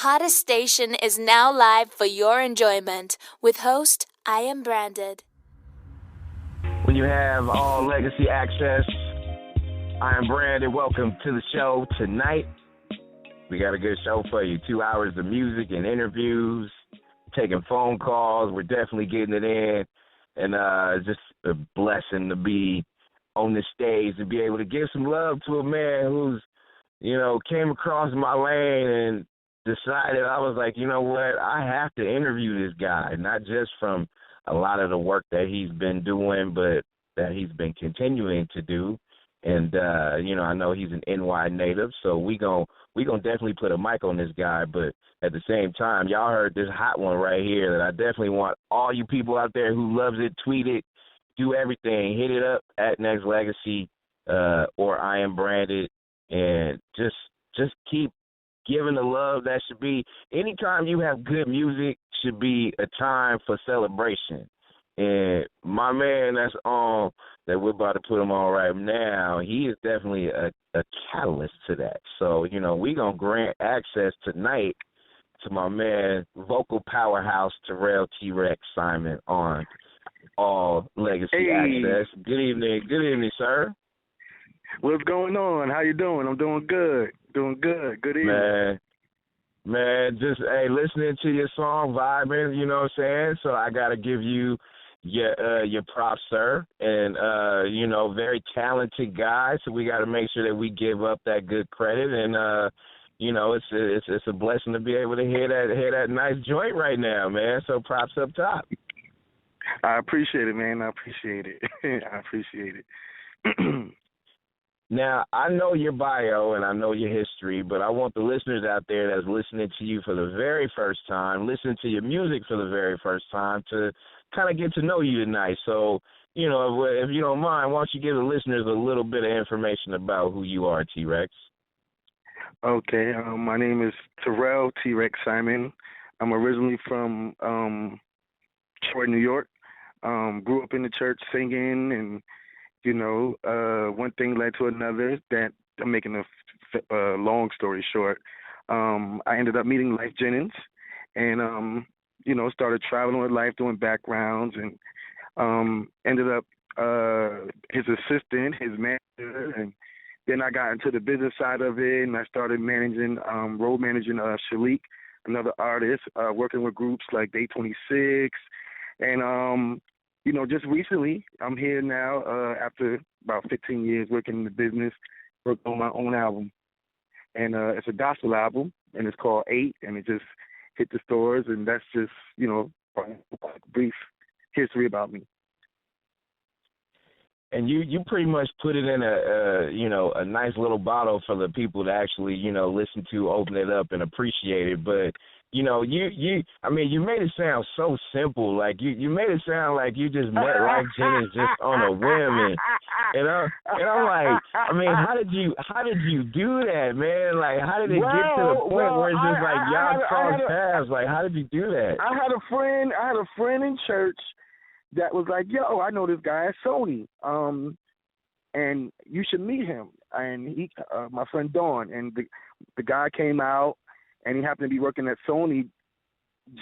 hottest station is now live for your enjoyment with host Iambranded. When you have all legacy access, I am Brandon. Welcome to the show tonight. We got a good show for you. 2 hours of music and interviews, taking phone calls. We're definitely getting it in. And it's just a blessing to be on the stage and be able to give some love to a man who's, came across my lane and decided, I was like, you know what, I have to interview this guy, not just from a lot of the work that he's been doing, but that he's been continuing to do. And, I know he's an NY native, so we gonna definitely put a mic on this guy. But at the same time, y'all heard this hot one right here that I definitely want all you people out there who loves it, tweet it, do everything. Hit it up at Nexxlegacy or Iambranded, and just keep giving the love. That should be, anytime you have good music should be a time for celebration. And my man that's on, that we're about to put him on right now, he is definitely a catalyst to that. So, we're going to grant access tonight to my man, vocal powerhouse Terrell TRex Simon on all legacy access. Good evening, sir. What's going on? How you doing? I'm doing good. Good evening. Man, just, listening to your song, vibing, you know what I'm saying? So I got to give you your props, sir. And, very talented guy, so we got to make sure that we give up that good credit. And, it's a blessing to be able to hear that nice joint right now, man. So props up top. I appreciate it, man. I appreciate it. Now, I know your bio and I know your history, but I want the listeners out there that's listening to you for the very first time, listening to your music for the very first time, to kind of get to know you tonight. So, if you don't mind, why don't you give the listeners a little bit of information about who you are, T-Rex? Okay, my name is Terrell TRex Simon. I'm originally from Detroit, New York. Grew up in the church singing, and one thing led to another. That I'm making a long story short. I ended up meeting Life Jennings, and started traveling with Life, doing backgrounds, and ended up his assistant, his manager, and then I got into the business side of it, and I started road managing Shalik, another artist, working with groups like Day 26, and just recently, I'm here now after about 15 years working in the business, working on my own album. And it's a gospel album, and it's called 8, and it just hit the stores, and that's just, a brief history about me. And you pretty much put it in a nice little bottle for the people to actually, listen to, open it up, and appreciate it. But you made it sound so simple. Like you made it sound like you just met Life Jennings just on a whim, and I'm like, how did you do that, man? Like, how did it get to the point where it's just like y'all cross paths? Like, how did you do that? I had a friend in church that was like, yo, I know this guy at Sony, and you should meet him. And he, my friend Dawn, and the guy came out, and he happened to be working at Sony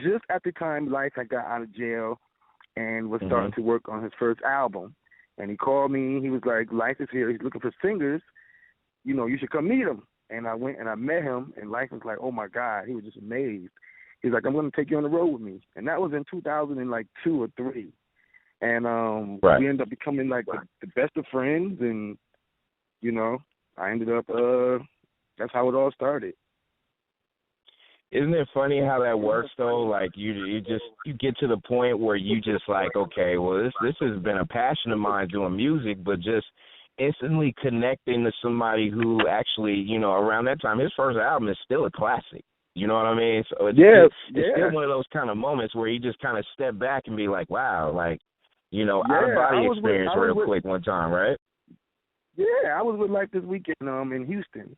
just at the time Life had got out of jail and was starting to work on his first album. And he called me. He was like, Life is here. He's looking for singers. You should come meet him. And I went and I met him, and Life was like, oh, my God. He was just amazed. He's like, I'm going to take you on the road with me. And that was in 2002 or 3. And we ended up becoming like the best of friends. And, I ended up, that's how it all started. Isn't it funny how that works though? Like you get to the point where you just like, okay, well this has been a passion of mine doing music, but just instantly connecting to somebody who actually, around that time, his first album is still a classic. You know what I mean? So it's still one of those kind of moments where you just kind of step back and be like, wow, like, out of body experience real quick one time, right? Yeah, I was with Life this weekend in Houston.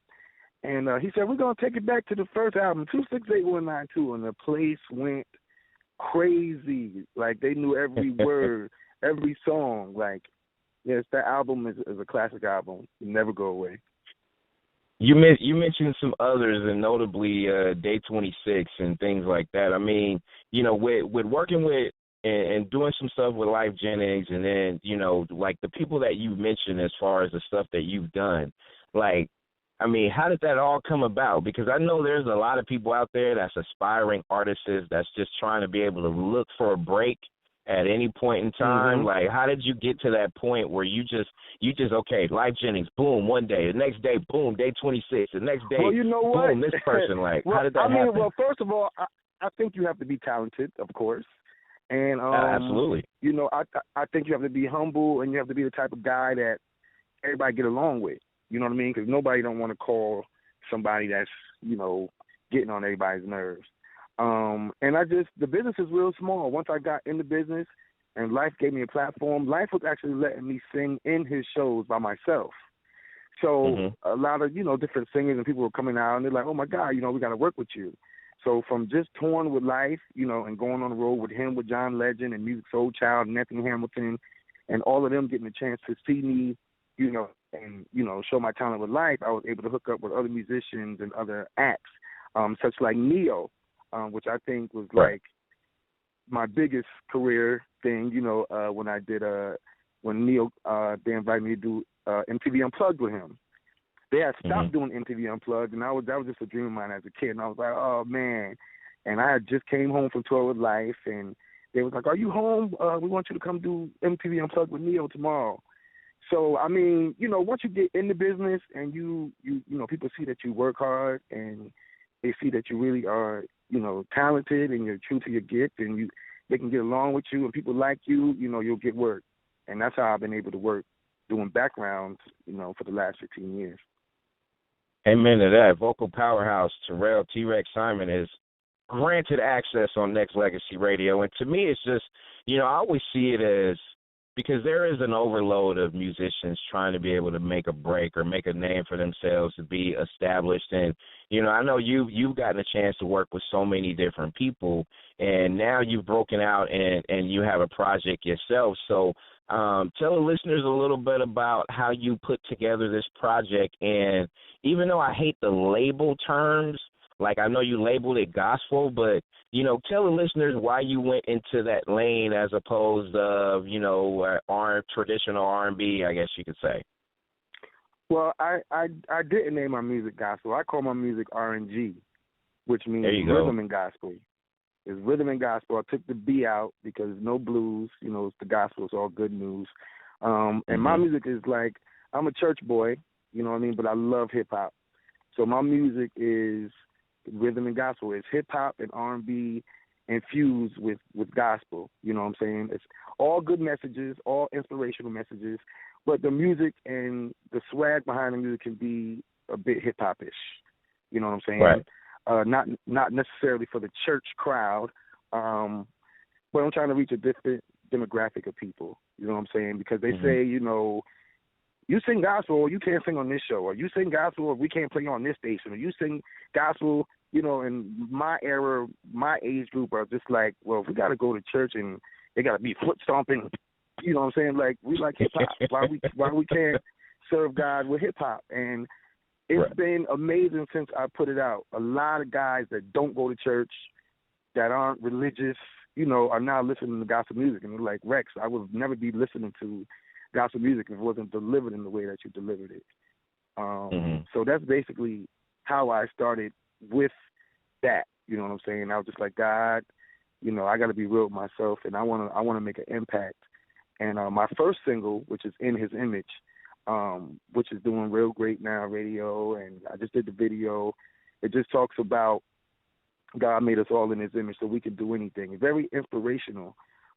And he said, we're going to take it back to the first album, 268192, and the place went crazy. Like, they knew every word, every song. Like, yes, that album is a classic album. It'll never go away. You mentioned some others, and notably Day 26 and things like that. I mean, with working with and doing some stuff with Life Jennings, and then like the people that you mentioned as far as the stuff that you've done, like, I mean, how did that all come about? Because I know there's a lot of people out there that's aspiring artists that's just trying to be able to look for a break at any point in time. Mm-hmm. Like, how did you get to that point where you just okay, Life Jennings, boom, one day, the next day, boom, Day 26, the next day, Well, you know what? boom, this person, like, Well, how did that happen? well, first of all, I think you have to be talented, of course, and Absolutely. I think you have to be humble, and you have to be the type of guy that everybody get along with. You know what I mean? Because nobody don't want to call somebody that's getting on everybody's nerves. And the business is real small. Once I got in the business and Life gave me a platform, Life was actually letting me sing in his shows by myself. So a lot of, different singers and people were coming out and they're like, oh my God, we got to work with you. So from just touring with Life, and going on the road with him, with John Legend and Music Soul Child and Anthony Hamilton and all of them getting a chance to see me, and, show my talent with Life, I was able to hook up with other musicians and other acts, such like Neo, which I think was like my biggest career thing, when I did when Neo they invited me to do MTV Unplugged with him. They had stopped doing MTV Unplugged, and that was just a dream of mine as a kid. And I was like, oh man! And I had just came home from tour with Life, and they was like, are you home? We want you to come do MTV Unplugged with Neo tomorrow. So I mean, once you get in the business and you people see that you work hard and they see that you really are talented and you're true to your gift and they can get along with you and people like you, you'll get work. And that's how I've been able to work doing backgrounds, for the last 15 years. Amen to that. Vocal powerhouse Terrell TRex Simon is granted access on Nexxlegacy Radio. And to me, it's just, I always see it as, because there is an overload of musicians trying to be able to make a break or make a name for themselves, to be established. And, I know you've gotten a chance to work with so many different people, and now you've broken out and you have a project yourself. So tell the listeners a little bit about how you put together this project. And even though I hate the label terms, like I know you labeled it gospel, but, tell the listeners why you went into that lane as opposed of, traditional R&B, I guess you could say. Well, I didn't name my music gospel. I call my music R&G, which means rhythm and gospel. It's rhythm and gospel. I took the B out because no blues. It's the gospel. It's all good news. And my music is like, I'm a church boy, but I love hip-hop. So my music is rhythm and gospel. It's hip-hop and R&B infused with gospel. You know what I'm saying? It's all good messages, all inspirational messages, but the music and the swag behind the music can be a bit hip-hop-ish. You know what I'm saying? Right. Not necessarily for the church crowd, but I'm trying to reach a different demographic of people. You know what I'm saying? Because they say, you sing gospel, or you can't sing on this show, or you sing gospel, or we can't play on this station, or you sing gospel, in my era, my age group are just like, well, if we got to go to church and they got to be foot stomping, you know what I'm saying? Like, we like hip-hop. Why we can't serve God with hip-hop? And it's been amazing since I put it out. A lot of guys that don't go to church, that aren't religious, are now listening to gospel music. And they're like, Rex, I would never be listening to gospel music if it wasn't delivered in the way that you delivered it. So that's basically how I started with that. You know what I'm saying? I was just like, God, I got to be real with myself, and I want to make an impact. And my first single, which is In His Image, which is doing real great now, radio, and I just did the video. It just talks about God made us all in His image so we can do anything. Very inspirational.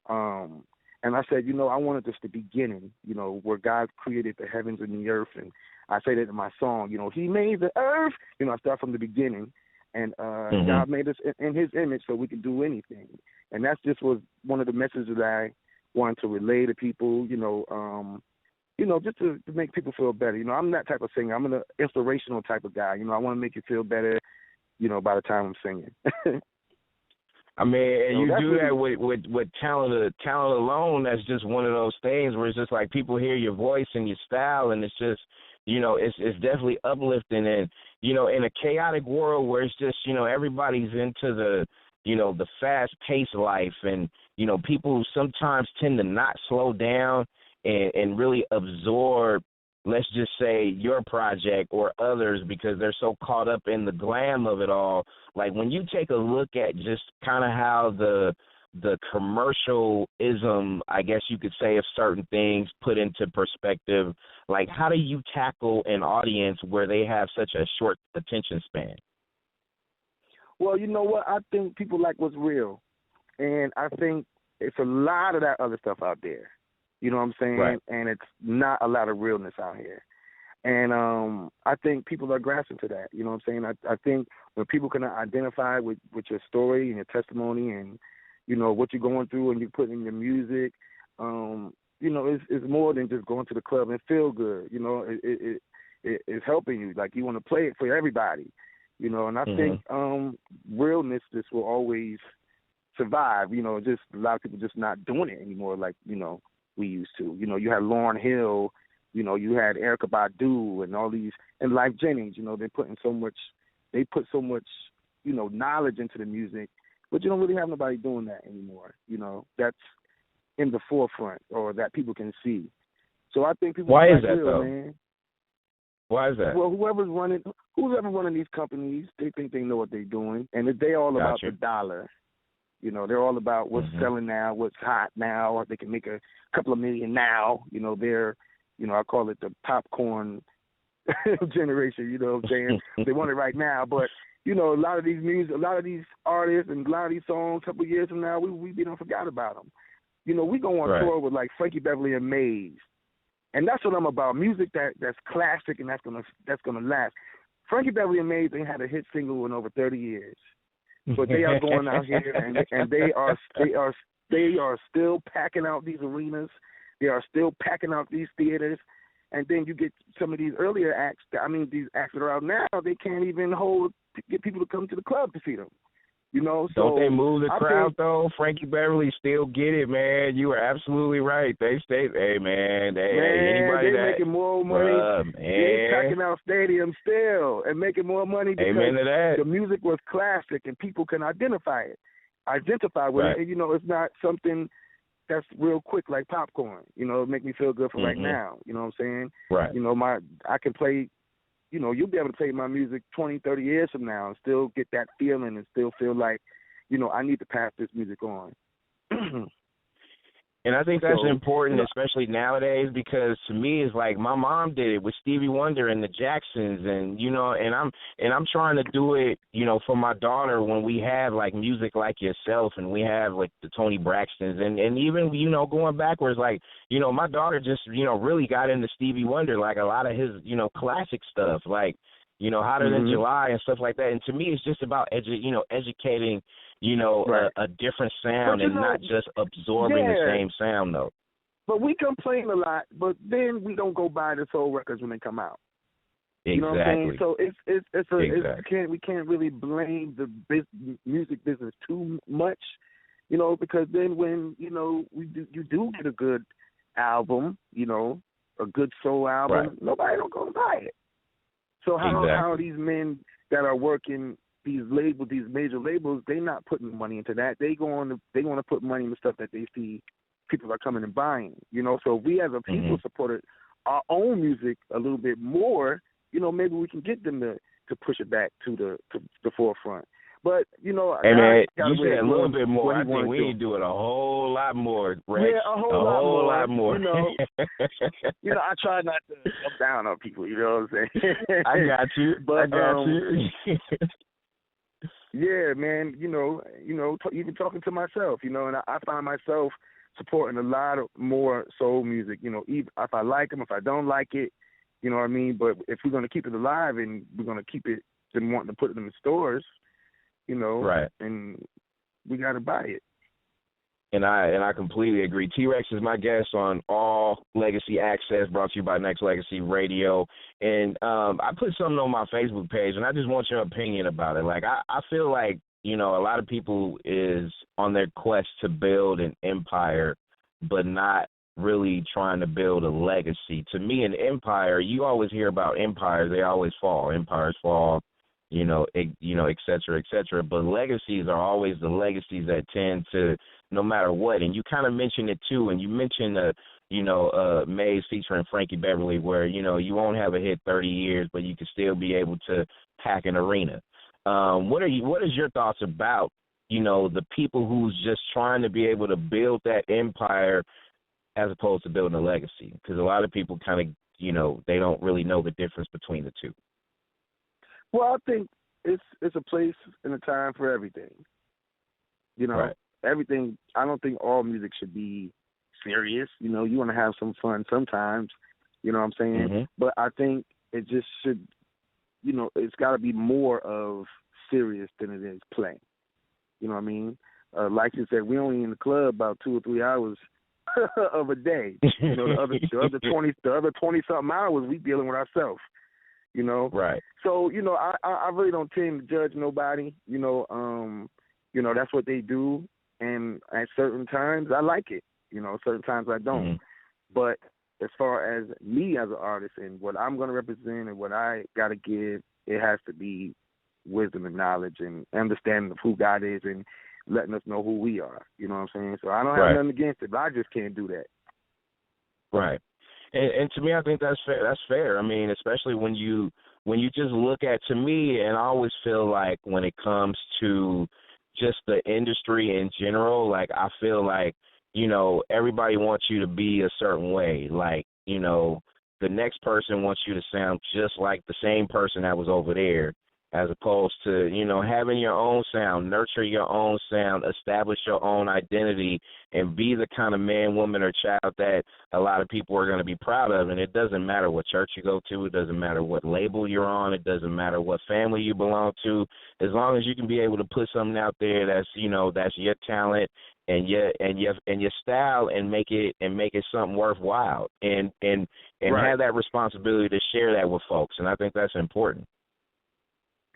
And I said, I wanted this the beginning, where God created the heavens and the earth. And I say that in my song, He made the earth. I start from the beginning. And God made us in His image so we can do anything. And that's just was one of the messages that I wanted to relay to people, just to make people feel better. I'm that type of singer. I'm an inspirational type of guy. I want to make you feel better, by the time I'm singing. I mean, and you do that with talent alone. That's just one of those things where it's just like people hear your voice and your style, and it's just, it's definitely uplifting. And, in a chaotic world where it's just, everybody's into the fast-paced life, and, people sometimes tend to not slow down and really absorb, let's just say, your project or others, because they're so caught up in the glam of it all. Like, when you take a look at just kind of how the commercialism, I guess you could say, of certain things put into perspective, like, how do you tackle an audience where they have such a short attention span? Well, you know what? I think people like what's real. And I think it's a lot of that other stuff out there. You know what I'm saying? Right. And it's not a lot of realness out here. And I think people are grasping to that. You know what I'm saying? I think when people can identify with your story and your testimony and, what you're going through and you put in your music, it's more than just going to the club and feel good. It's helping you. Like, you want to play it for everybody, and I think realness just will always survive. Just a lot of people just not doing it anymore like, we used to. You had Lauryn Hill, you had Erykah Badu and all these, and Life Jennings, they put so much, knowledge into the music, but you don't really have nobody doing that anymore, that's in the forefront or that people can see. So I think people. Why is that, real, though? Man. Why is that? Well, whoever's running these companies, they think they know what they're doing, and they all about the dollar. They're all about what's selling now, what's hot now, or they can make a couple of million now. They're, I call it the popcorn generation, you know what I'm saying? They want it right now. But, a lot of these artists and a lot of these songs, a couple of years from now, we don't forgot about them. We go on tour with, like, Frankie Beverly and Maze. And that's what I'm about. Music that's classic and that's gonna last. Frankie Beverly and Maze ain't had a hit single in over 30 years. But they are going out here and they are still packing out these arenas. They are still packing out these theaters. And then you get some of these earlier acts. These acts that are out now, they can't even get people to come to the club to see them. So don't they move the crowd though? Frankie Beverly still get it, man. You are absolutely right. They stay, hey man, anybody they're making more money. They're packing out stadiums still and making more money because the music was classic and people can identify with it. And it's not something that's real quick like popcorn. It make me feel good for right now. You know what I'm saying? Right. I can play. You'll be able to play my music 20, 30 years from now and still get that feeling and still feel like, I need to pass this music on. And I think that's important, especially nowadays, because to me, it's like my mom did it with Stevie Wonder and the Jacksons, and and I'm trying to do it, for my daughter when we have like music like yourself, and we have like the Tony Braxtons, and even going backwards, like my daughter just really got into Stevie Wonder, like a lot of his classic stuff, like Hotter Than July and stuff like that. And to me, it's just about educating. A different sound and not just absorbing the same sound, though. But we complain a lot, but then we don't go buy the soul records when they come out. Exactly. You know what I'm saying? So we can't really blame the music business too much, because then when you do get a good album, a good soul album, nobody don't go buy it. So how are these men that are working these major labels, they not putting money into that. They want to put money in the stuff that they see people are coming and buying. So if we as a people supported our own music a little bit more, maybe we can get them to push it back to the forefront. But hey man, you said a little bit more. I think we need to do it a whole lot more, Rex. Yeah, a whole lot more. I try not to jump down on people. You know what I'm saying? I got you. But, I got you. Yeah, man, even talking to myself, and I find myself supporting a lot of more soul music, even if I like them, if I don't like it, you know what I mean? But if we're going to keep it alive and we're going to keep it and wanting to put it in the stores, and we got to buy it. And I completely agree. T-Rex is my guest on All Legacy Access, brought to you by Nexxlegacy Radio. And I put something on my Facebook page, and I just want your opinion about it. Like, I feel like, a lot of people is on their quest to build an empire, but not really trying to build a legacy. To me, an empire, you always hear about empires, they always fall. Empires fall, et cetera, et cetera. But legacies are always the legacies that tend to, no matter what. And you kind of mentioned it too, and you mentioned Maze featuring Frankie Beverly, where you won't have a hit 30 years, but you can still be able to pack an arena. What is your thoughts about the people who's just trying to be able to build that empire as opposed to building a legacy? Because a lot of people kind of they don't really know the difference between the two. Well, I think it's a place and a time for everything. Right. Everything. I don't think all music should be serious. You want to have some fun sometimes. You know what I'm saying? Mm-hmm. But I think it just should. It's got to be more of serious than it is play. You know what I mean? Like you said, we only in the club about 2 or 3 hours of a day. The other 20 something hours we dealing with ourselves. Right. So I really don't tend to judge nobody. That's what they do, and at certain times I like it. Certain times I don't. Mm-hmm. But as far as me as an artist and what I'm going to represent and what I got to give, it has to be wisdom and knowledge and understanding of who God is and letting us know who we are. You know what I'm saying? So I don't have nothing against it, but I just can't do that. Right. And to me, I think that's fair. That's fair. I mean, especially when you just look at, to me, and I always feel like when it comes to just the industry in general, like I feel like, everybody wants you to be a certain way. Like, the next person wants you to sound just like the same person that was over there, as opposed to, having your own sound, nurture your own sound, establish your own identity, and be the kind of man, woman, or child that a lot of people are going to be proud of. And it doesn't matter what church you go to. It doesn't matter what label you're on. It doesn't matter what family you belong to. As long as you can be able to put something out there that's, that's your talent and your style, and make it something worthwhile, and Right. have that responsibility to share that with folks. And I think that's important.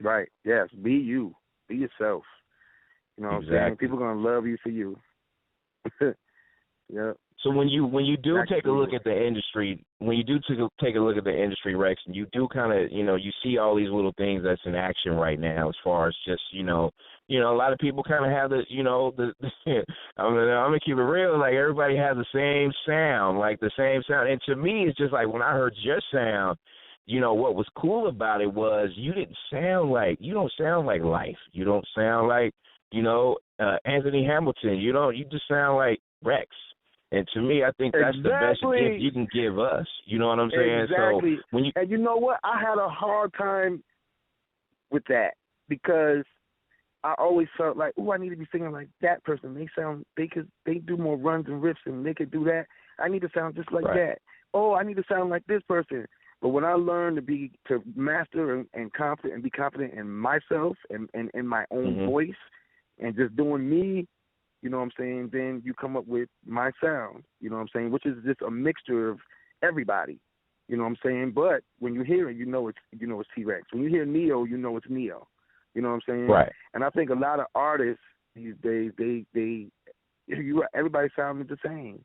Right. Yes. Be you. Be yourself. You know what I'm saying? People gonna love you for you. Yeah. So when you do take a look Exactly. at the industry, Rex, and you do kind of, you see all these little things that's in action right now, as far as just, a lot of people kind of have the, I'm gonna keep it real, like everybody has the same sound. And to me, it's just like when I heard your sound, what was cool about it was you don't sound like Life. You don't sound like, Anthony Hamilton. You just sound like Rex. And to me, I think that's the best gift you can give us. You know what I'm saying? Exactly. So and you know what? I had a hard time with that because I always felt like, I need to be singing like that person. They do more runs and riffs and they could do that. I need to sound just like that. Oh, I need to sound like this person. But when I learned to master and confident and be confident in myself and in my own voice and just doing me, you know what I'm saying, then you come up with my sound, you know what I'm saying, which is just a mixture of everybody, you know what I'm saying. But when you hear it, you know it's T-Rex. When you hear Neo, you know it's Neo, you know what I'm saying. Right. And I think a lot of artists these days, everybody sounded the same.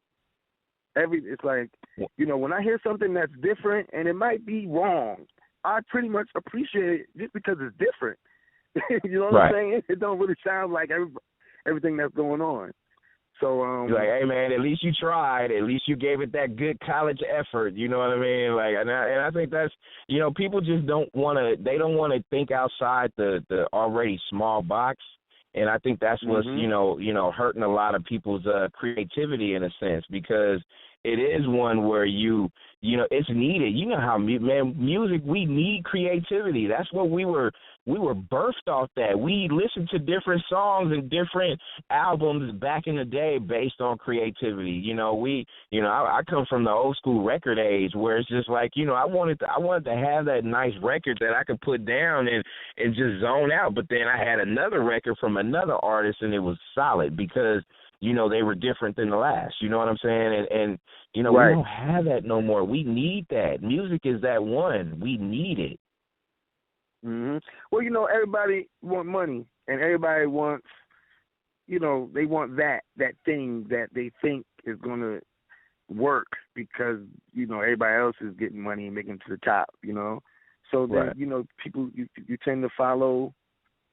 It's like, when I hear something that's different and it might be wrong, I pretty much appreciate it just because it's different. You know what I'm saying? It don't really sound like everything that's going on. So you're like, hey man, at least you tried. At least you gave it that good college effort. You know what I mean? Like, and I think that's, people just don't want to. They don't want to think outside the already small box. And I think that's what's hurting a lot of people's creativity in a sense, because it is one where it's needed. You know how music, we need creativity. That's what we were birthed off that. We listened to different songs and different albums back in the day based on creativity. I come from the old school record age where it's just like, I wanted to have that nice record that I could put down and just zone out. But then I had another record from another artist and it was solid because they were different than the last. You know what I'm saying? And we don't have that no more. We need that. Music is that one. We need it. Mm-hmm. Well, everybody want money, and everybody wants, they want that thing that they think is going to work because, everybody else is getting money and making it to the top, So then, people, you tend to follow,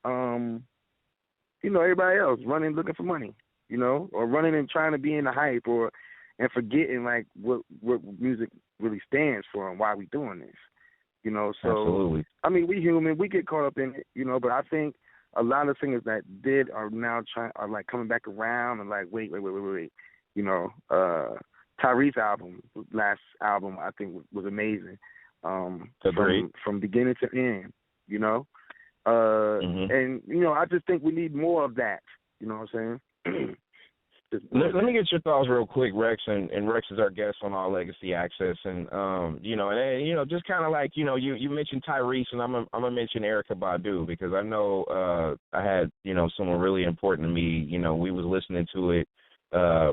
everybody else running looking for money, or running and trying to be in the hype and forgetting like what music really stands for and why we doing this, So Absolutely. I mean, we human, we get caught up in it, but I think a lot of singers that are now are like coming back around and like wait. Tyrese's last album, I think was amazing. From beginning to end, and I just think we need more of that. You know what I'm saying? Let me get your thoughts real quick, Rex, and Rex is our guest on All Legacy Access, and just kind of like you mentioned Tyrese, and I'm gonna mention Erykah Badu because I know I had someone really important to me. We was listening to it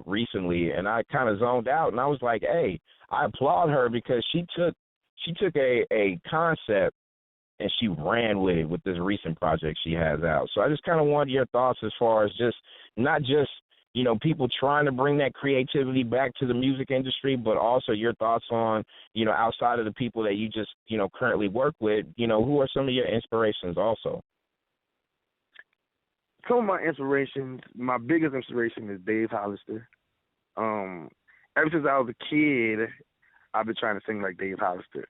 recently, and I kind of zoned out, and I was like, hey, I applaud her because she took a concept and she ran with it with this recent project she has out. So I just kind of wanted your thoughts as far as just not just people trying to bring that creativity back to the music industry, but also your thoughts on, outside of the people that you just, currently work with, who are some of your inspirations also? Some of my inspirations, my biggest inspiration is Dave Hollister. Ever since I was a kid, I've been trying to sing like Dave Hollister,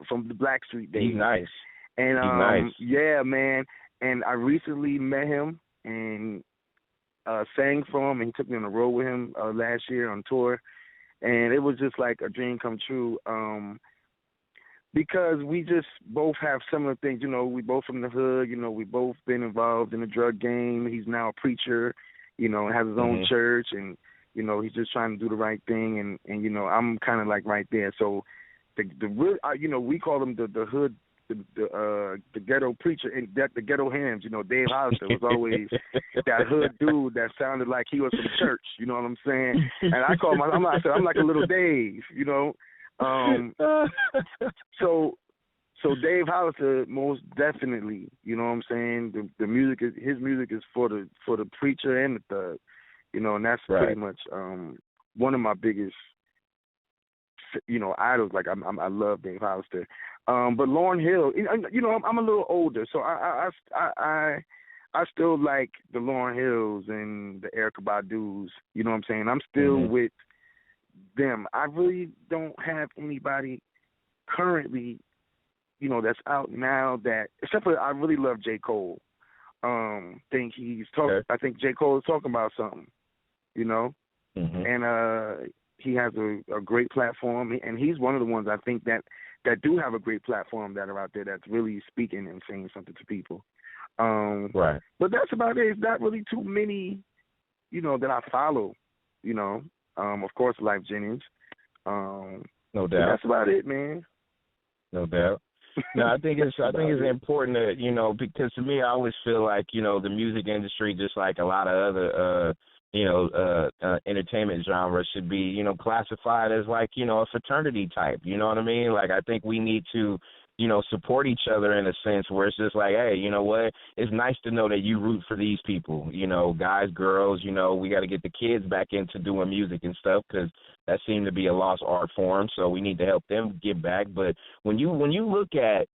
from the Blackstreet days. He's nice. And He's nice. Yeah, man. And I recently met him and sang for him, and he took me on the road with him last year on tour, and it was just like a dream come true. Because we just both have similar things, we both from the hood, we both been involved in the drug game. He's now a preacher, has his own church, and he's just trying to do the right thing, and I'm kind of like right there. So the real, we call him the hood. The ghetto preacher and the ghetto hymns, Dave Hollister was always that hood dude that sounded like he was from church, you know what I'm saying? And I call I'm like a little Dave, So Dave Hollister most definitely, you know what I'm saying? The music his music is for the preacher and the thug, and that's right. Pretty much one of my biggest idols. Like I love Dave Hollister. But Lauryn Hill, I'm a little older, so I still like the Lauryn Hills and the Erykah Badus. You know what I'm saying? I'm still with them. I really don't have anybody currently, that's out now that, except for I really love J. Cole. I think J. Cole is talking about something, and he has a great platform, and he's one of the ones I think that do have a great platform that are out there that's really speaking and saying something to people. Right. But that's about it. It's not really too many, that I follow. Of course, Life Jennings. No doubt. That's about it, man. No doubt. No, I think it's important to because to me I always feel like the music industry, just like a lot of other entertainment genres, should be classified as like a fraternity type. You know what I mean? Like I think we need to support each other in a sense where it's just like, hey, you know what? It's nice to know that you root for these people. Guys, girls. We got to get the kids back into doing music and stuff because that seemed to be a lost art form. So we need to help them get back. But when you look at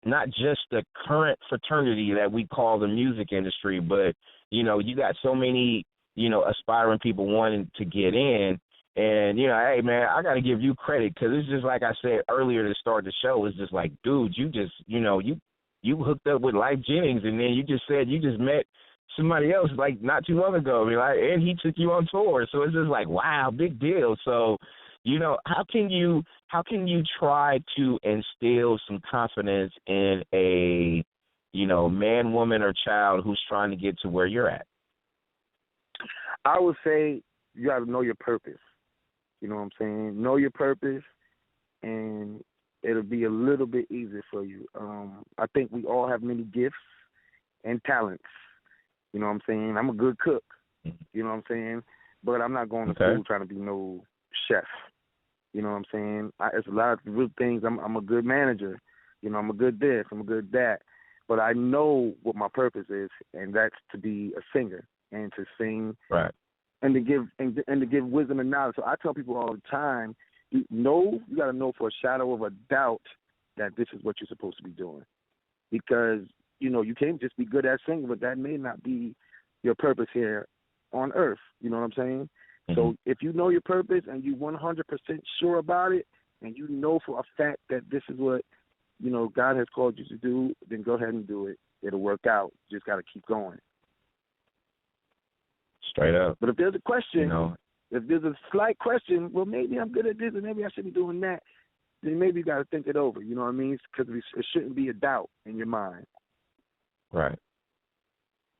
not just the current fraternity that we call the music industry, but you got so many aspiring people wanting to get in. And, hey, man, I got to give you credit because it's just like I said earlier to start the show. It's just like, dude, you just, you hooked up with Life Jennings, and then you just said you just met somebody else like not too long ago. I mean, like, and he took you on tour. So it's just like, wow, big deal. So, how can you try to instill some confidence in a, man, woman, or child who's trying to get to where you're at? I would say you got to know your purpose. You know what I'm saying? Know your purpose, and it'll be a little bit easier for you. I think we all have many gifts and talents. You know what I'm saying? I'm a good cook. You know what I'm saying? But I'm not going to school trying to be no chef. You know what I'm saying? It's a lot of real things. I'm a good manager. I'm a good this. I'm a good that. But I know what my purpose is, and that's to be a singer and to sing right. and to give wisdom and knowledge. So I tell people all the time, you got to know for a shadow of a doubt that this is what you're supposed to be doing, because you can't just be good at singing, but that may not be your purpose here on earth. You know what I'm saying? Mm-hmm. So if you know your purpose and you 100% sure about it, and you know for a fact that this is what God has called you to do, then go ahead and do it. It'll work out. You just got to keep going. Straight up. But if there's a question, if there's a slight question, well, maybe I'm good at this and maybe I should be doing that, then maybe you got to think it over. You know what I mean? Because it shouldn't be a doubt in your mind. Right.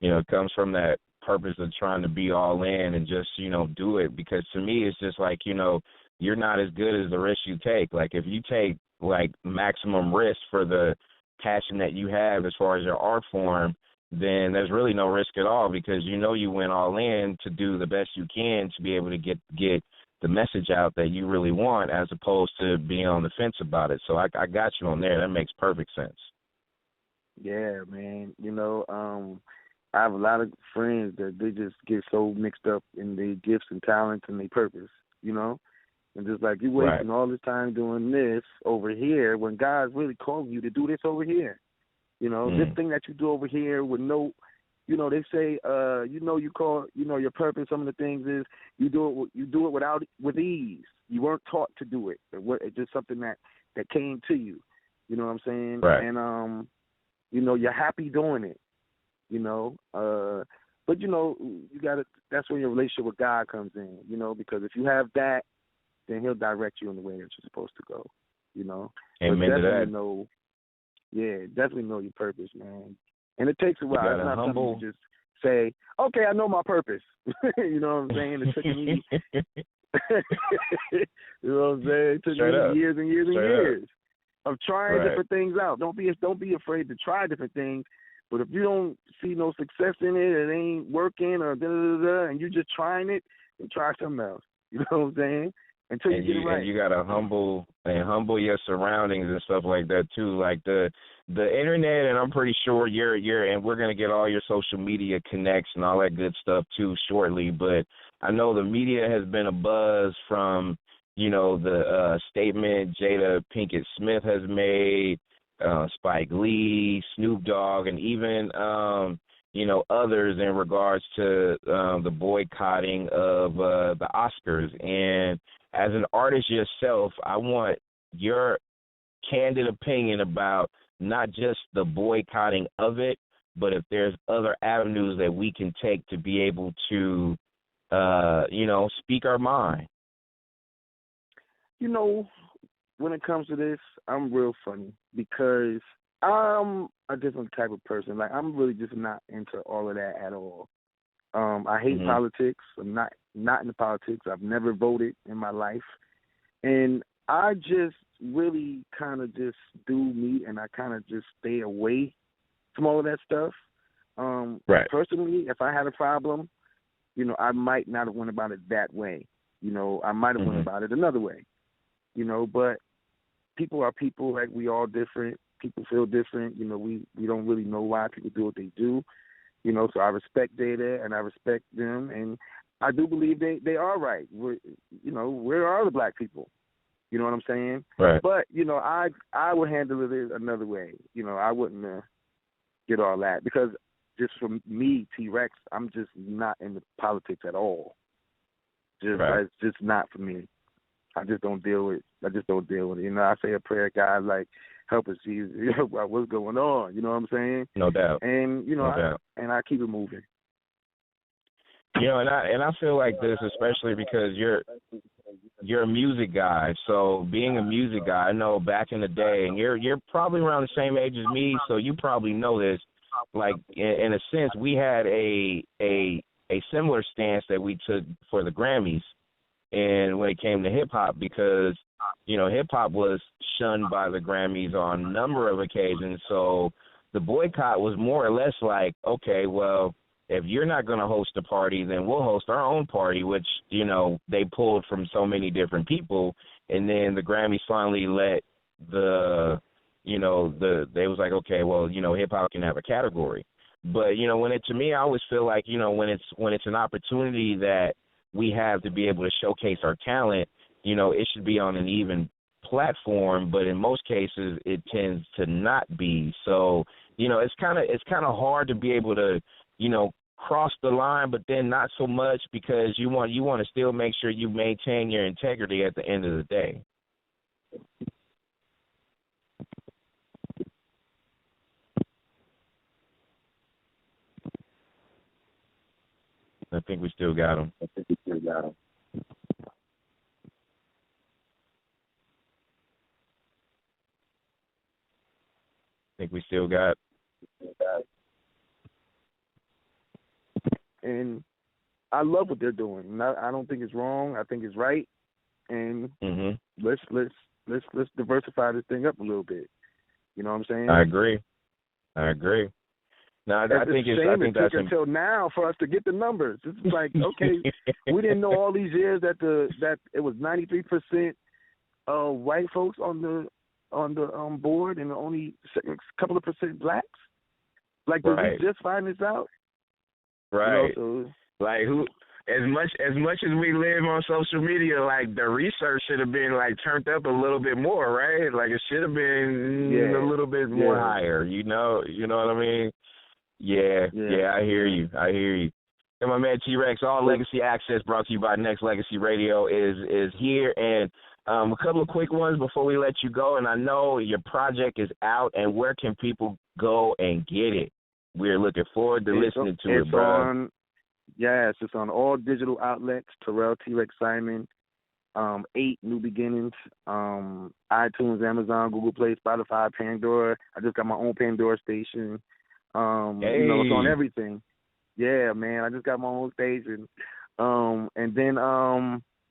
It comes from that purpose of trying to be all in and just, do it. Because to me, it's just like, you're not as good as the risk you take. Like, if you take, like, maximum risk for the passion that you have as far as your art form, then there's really no risk at all, because you went all in to do the best you can to be able to get the message out that you really want, as opposed to being on the fence about it. So I got you on there. That makes perfect sense. Yeah, man. I have a lot of friends that they just get so mixed up in their gifts and talents and their purpose, and just like you wasting all this time doing this over here when God's really calling you to do this over here. This thing that you do over here with no, they say, you call, your purpose. Some of the things is you do it with ease. You weren't taught to do it. It's just something that came to you. You know what I'm saying? Right. And you're happy doing it. But you gotta. That's when your relationship with God comes in. Because if you have that, then He'll direct you in the way that you're supposed to go. Amen to that. Definitely know your purpose, man. And it takes a while. It's not something you just say, okay, I know my purpose. You know what I'm saying? It took me, you know what I'm saying? It took me years and years and years of trying different things out. Don't be afraid to try different things. But if you don't see no success in it, it ain't working, or and you're just trying it, then try something else. You know what I'm saying? Until you get it right. And you gotta humble your surroundings and stuff like that too. Like the internet, and I'm pretty sure you're and we're gonna get all your social media connects and all that good stuff too shortly. But I know the media has been abuzz from the statement Jada Pinkett Smith has made, Spike Lee, Snoop Dogg, and even others in regards to the boycotting of the Oscars. And as an artist yourself, I want your candid opinion about not just the boycotting of it, but if there's other avenues that we can take to be able to, speak our mind. When it comes to this, I'm real funny because I'm a different type of person. Like, I'm really just not into all of that at all. I hate politics. I'm not into politics. I've never voted in my life. And I just really kind of just do me, and I kind of just stay away from all of that stuff. Personally, if I had a problem, I might not have went about it that way. I might have went about it another way. But people are people. Like, we all different. People feel different. We don't really know why people do what they do. So I respect data and I respect them, and I do believe they are right. Where are the black people? You know what I'm saying? Right. But I would handle it another way. I wouldn't get all that, because just for me, T-Rex, I'm just not into politics at all. It's just not for me. I just don't deal with it. I say a prayer, God, like, help us, Jesus. What's going on? You know what I'm saying? No doubt. And I keep it moving. And I feel like this, especially because you're a music guy. So being a music guy, I know back in the day, and you're probably around the same age as me, so you probably know this. Like, in a sense, we had a similar stance that we took for the Grammys. And when it came to hip-hop, because, hip-hop was shunned by the Grammys on a number of occasions. So the boycott was more or less like, okay, well, if you're not going to host a party, then we'll host our own party, which, they pulled from so many different people. And then the Grammys finally let they was like, okay, well, hip-hop can have a category. But, to me, I always feel like, when it's an opportunity that we have to be able to showcase our talent, it should be on an even platform, but in most cases it tends to not be. So, it's kind of hard to be able to, cross the line, but then not so much, because you want to still make sure you maintain your integrity at the end of the day. I think we still got him. And I love what they're doing. I don't think it's wrong. I think it's right. And let's diversify this thing up a little bit. You know what I'm saying? I agree. No, I think it that's took until now for us to get the numbers. It's like, okay, we didn't know all these years that it was 93% white folks on the board and only a couple of percent blacks. Like, did we just find this out? Right. Like, who? As much as we live on social media, like, the research should have been like turned up a little bit more, right? Like, it should have been a little bit more higher. You know what I mean? Yeah, I hear you. And my man T-Rex, All Legacy Access, brought to you by Nexxlegacy Radio, is here. And a couple of quick ones before we let you go. And I know your project is out, and where can people go and get it? We're looking forward to listening to it, bro. It's on all digital outlets. Terrell TRex Simon, 8 New Beginnings, iTunes, Amazon, Google Play, Spotify, Pandora. I just got my own Pandora station. It's on everything. Yeah, man, I just got my own station. And then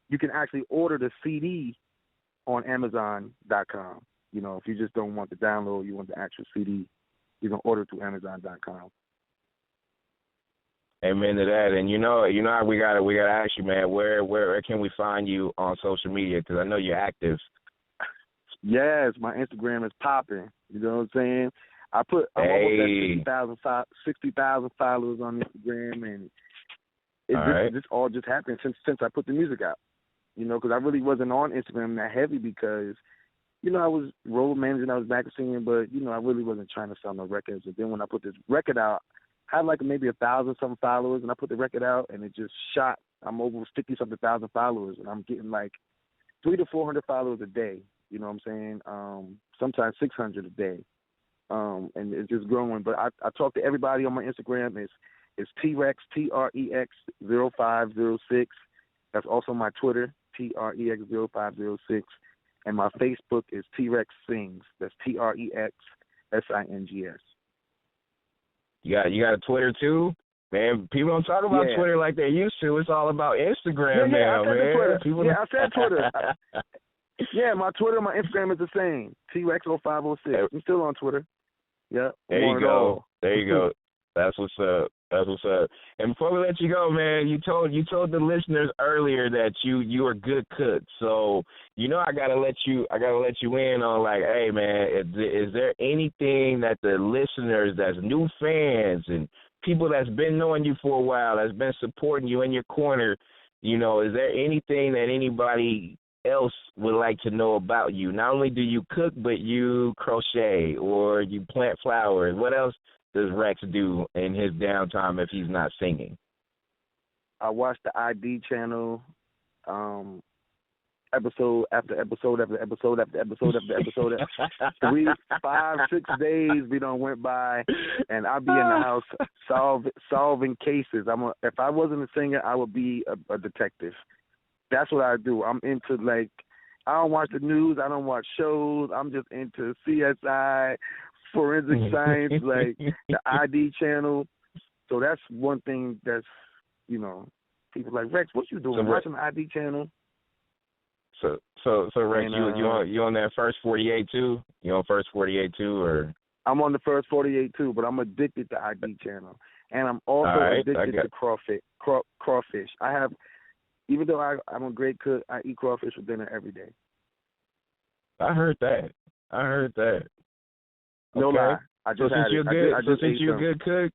you can actually order the CD on Amazon.com. If you just don't want the download, you want the actual CD, you can order through Amazon.com. Amen to that. And we gotta ask you, man, where can we find you on social media? Because I know you're active. Yes, my Instagram is popping. You know what I'm saying? I'm almost at 60,000 followers on Instagram, and this all just happened since I put the music out. Because I really wasn't on Instagram that heavy because, I was road managing, I was magazine, but I really wasn't trying to sell no records. And then when I put this record out, I had like maybe 1,000-something followers, and I put the record out, and it just shot. I'm over 50-something thousand followers, and I'm getting like 300 to 400 followers a day. You know what I'm saying? Sometimes 600 a day. And it's just growing. But I talk to everybody on my Instagram. It's T-Rex, TREX 0506. That's also my Twitter, TREX 0506. And my Facebook is T-Rex Sings. That's TREX SINGS. You got a Twitter too? Man, people don't talk about Twitter like they used to. It's all about Instagram now, man. I said Twitter. My Twitter and my Instagram is the same. T-Rex 0506. I'm still on Twitter. Yeah. There you go. That's what's up. And before we let you go, man, you told the listeners earlier that you are a good cook. So I gotta let you in on, like, hey, man, is there anything that the listeners, that's new fans and people that's been knowing you for a while, that's been supporting you in your corner, is there anything that anybody else would like to know about you? Not only do you cook, but you crochet or you plant flowers. What else does Rex do in his downtime if he's not singing? I watch the ID channel, episode after episode after episode after episode after episode. 3, 5, 6 days we done went by, and I'll be in the house solving cases. If I wasn't a singer, I would be a detective. That's what I do. I'm into, like, I don't watch the news. I don't watch shows. I'm just into CSI, forensic science, like the ID channel. So that's one thing that's, people like, Rex, what you doing? Watching the ID channel? So Rex, you on that first 48 too? You on first 48 too, or? I'm on the first 48 too, but I'm addicted to ID channel, and I'm also addicted to crawfish. I have, even though I'm a great cook, I eat crawfish for dinner every day. I heard that. No lie. Since you're a good cook,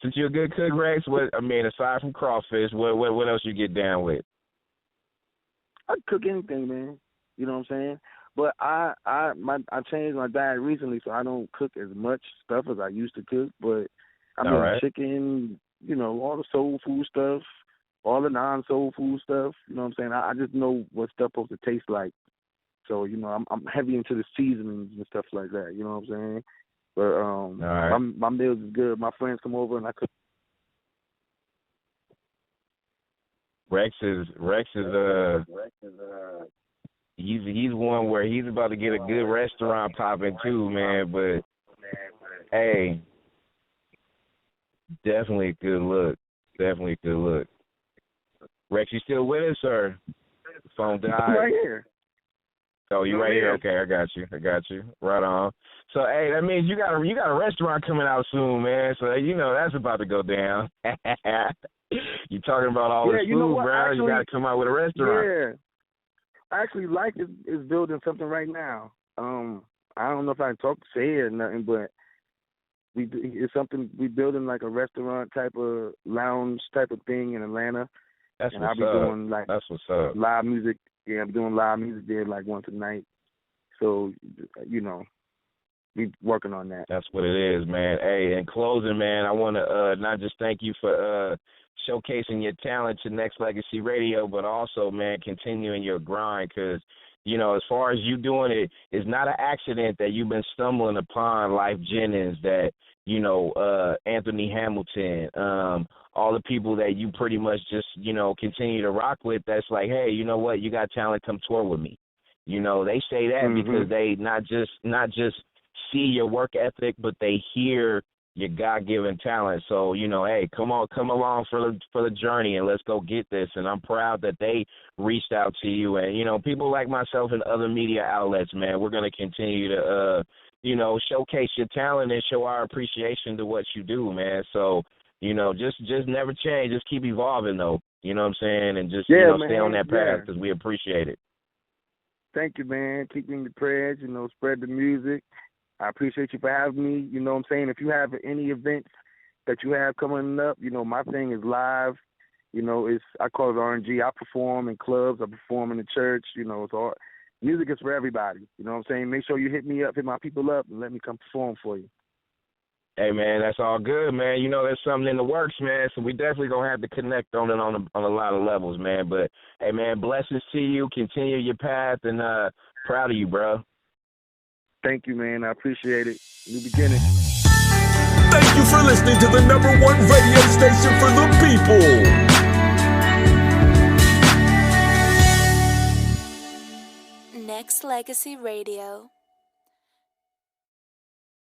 Since you're a good cook, Rex, aside from crawfish, what else you get down with? I cook anything, man. You know what I'm saying? But I changed my diet recently, so I don't cook as much stuff as I used to cook. But I mean, right. Chicken, all the soul food stuff, all the non-soul food stuff. You know what I'm saying? I just know what stuff supposed to taste like. So I'm heavy into the seasonings and stuff like that. You know what I'm saying? But right. my meals is good. My friends come over and I cook. Rex is he's one where he's about to get a good restaurant popping too, man. But hey, definitely a good look. Definitely a good look. Rex, you still with us, or phone died? I'm right here. Oh, you right here? Okay, I got you. Right on. So, hey, that means you got a restaurant coming out soon, man. So that's about to go down. You talking about all this food, bro? Actually, you got to come out with a restaurant. Yeah. Actually, Life is building something right now. I don't know if I can say it or nothing, but it's something we building, like a restaurant type of lounge type of thing in Atlanta. That's and what's I'll be up. doing That's what's up. Live music. Yeah, I'm doing live music there like once a night. So, we working on that. That's what it is, man. Hey, in closing, man, I want to not just thank you for showcasing your talent to Nexxlegacy Radio, but also, man, continuing your grind because, as far as you doing it, it's not an accident that you've been stumbling upon Life Jennings, that, Anthony Hamilton, all the people that you pretty much just, continue to rock with, that's like, hey, you know what, you got talent, come tour with me. They say that because they not just see your work ethic, but they hear your God-given talent. So, hey, come along for the journey and let's go get this. And I'm proud that they reached out to you. And, people like myself and other media outlets, man, we're going to continue to, showcase your talent and show our appreciation to what you do, man. So, just never change. Just keep evolving, though. You know what I'm saying? And just, stay on that path because we appreciate it. Thank you, man. Keep me in your prayers, spread the music. I appreciate you for having me. You know what I'm saying? If you have any events that you have coming up, my thing is live. I call it RNG. I perform in clubs. I perform in the church. It's all, music is for everybody. You know what I'm saying? Make sure you hit me up, hit my people up, and let me come perform for you. Hey, man, that's all good, man. There's something in the works, man, so we definitely going to have to connect on it on a lot of levels, man. But, hey, man, blessings to you. Continue your path, and proud of you, bro. Thank you, man. I appreciate it. New beginning. Thank you for listening to the #1 radio station for the people. Nexxlegacy Radio.